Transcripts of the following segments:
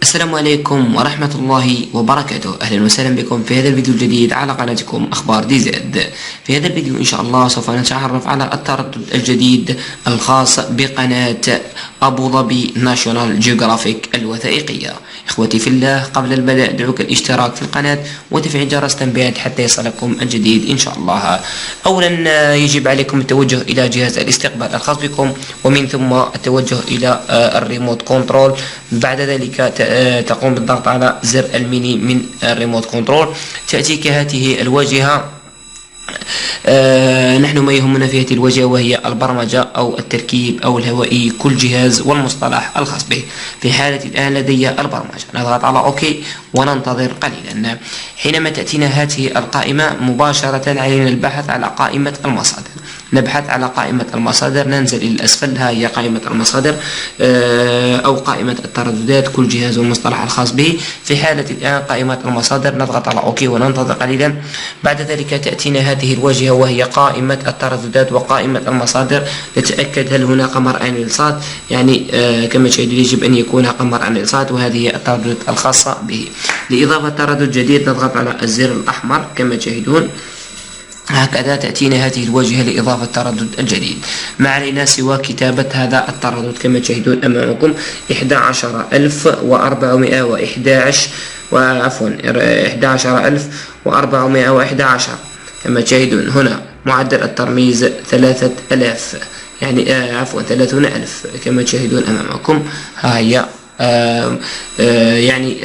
السلام عليكم ورحمة الله وبركاته. أهلا وسهلا بكم في هذا الفيديو الجديد على قناتكم أخبار دي زد. في هذا الفيديو إن شاء الله سوف نتعرف على التردد الجديد الخاص بقناة أبو ظبي ناشونال جيوغرافيك الوثائقية. إخوتي في الله، قبل البدء دعوك الاشتراك في القناة وتفعيل جرس التنبيهات حتى يصلكم الجديد إن شاء الله. أولا يجب عليكم التوجه إلى جهاز الاستقبال الخاص بكم، ومن ثم التوجه إلى الريموت كنترول. بعد ذلك تقوم بالضغط على زر الميني من الريموت كنترول. تأتيك هذه الواجهة. نحن ما يهمنا في هذه الواجهة وهي البرمجة أو التركيب أو الهوائي، كل جهاز والمصطلح الخاص به. في حالة الآن لدي البرمجة، نضغط على أوكي وننتظر قليلا. حينما تأتينا هذه القائمة مباشرة علينا البحث على قائمة المصادر. نبحث على قائمة المصادر، ننزل إلى الأسفل، ها هي قائمة المصادر أو قائمة الترددات، كل جهاز والمصطلح الخاص به. في حالة الآن قائمة المصادر، نضغط على أوكي وننتظر قليلا. بعد ذلك تأتينا هذه الواجهة وهي قائمة الترددات وقائمة المصادر. نتأكد هل هناك مرئي للصوت، يعني كما تشاهدون يجب أن يكون قمر للصوت، وهذه الترددات الخاصة به. لإضافة تردد جديد نضغط على الزر الأحمر كما تشاهدون. هكذا تأتينا هذه الواجهة لإضافة التردد الجديد. ما علينا سوى كتابة هذا التردد كما تشاهدون أمامكم 11411 كما تشاهدون هنا. معدل الترميز 3000، يعني 30,000 كما تشاهدون أمامكم. ها هي يعني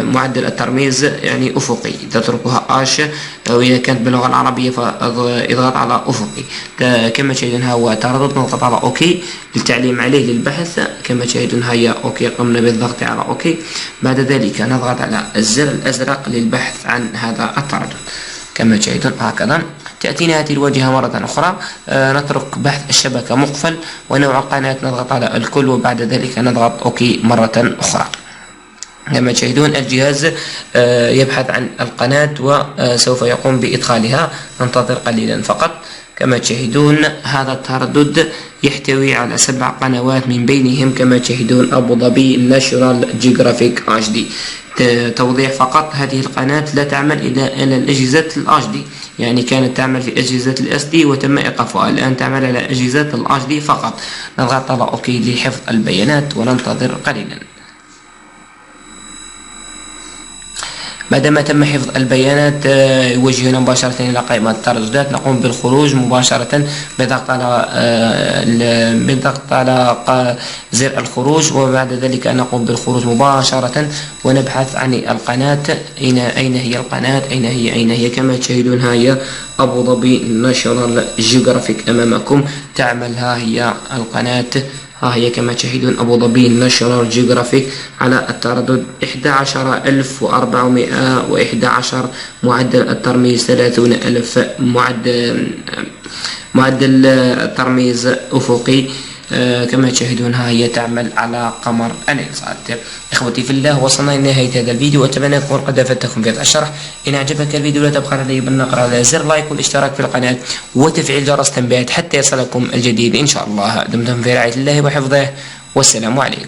معدل الترميز يعني أفقي، تتركها آش، وإذا كانت باللغة العربية فاضغط على أفقي كما تشاهدون. ها هو تردد، نضغط على أوكي للتعليم عليه للبحث كما تشاهدون. هيا أوكي، قمنا بالضغط على أوكي. بعد ذلك نضغط على الزر الأزرق للبحث عن هذا التردد كما تشاهدون. هكذا تأتينا هذه الواجهة مرة أخرى. نترك بحث الشبكة مقفل، ونوع القناة نضغط على الكل، وبعد ذلك نضغط أوكي مرة أخرى. كما تشاهدون الجهاز يبحث عن القناة وسوف يقوم بإدخالها. ننتظر قليلا فقط. كما تشاهدون هذا التردد يحتوي على 7 قنوات، من بينهم كما تشاهدون أبو ظبي ناشونال جيوغرافيك HD. توضيح فقط، هذه القناة لا تعمل إلى الأجهزة HD، يعني كانت تعمل في أجهزة SD وتم إيقافها، الآن تعمل على أجهزة HD فقط. نضغط على أوكي لحفظ البيانات وننتظر قليلا. بعدما تم حفظ البيانات يوجهنا مباشرة إلى قائمة الترددات. نقوم بالخروج مباشرة بالضغط على زر الخروج، وبعد ذلك نقوم بالخروج مباشرة ونبحث عن القناة. أين هي القناة؟ أين هي كما تشاهدون. ها هي أبو ظبي ناشونال جيوغرافيك أمامكم تعمل. ها هي القناة، ها هي كما تشاهدون أبو ظبي ناشونال جيوغرافيك على التردد 11,411. معدل الترميز 30,000. معدل الترميز أفقي كما تشاهدون. ها هي تعمل على قمر الإنسات. إخوتي في الله، وصلنا إلى نهاية هذا الفيديو، أتمنى أكون قد أفدتكم في هذا الشرح. إن أعجبك الفيديو لا تبخل علي بالنقر على زر لايك والاشتراك في القناة وتفعيل جرس التنبيهات حتى يصلكم الجديد إن شاء الله. دمتم في رعاية الله وحفظه، والسلام عليكم.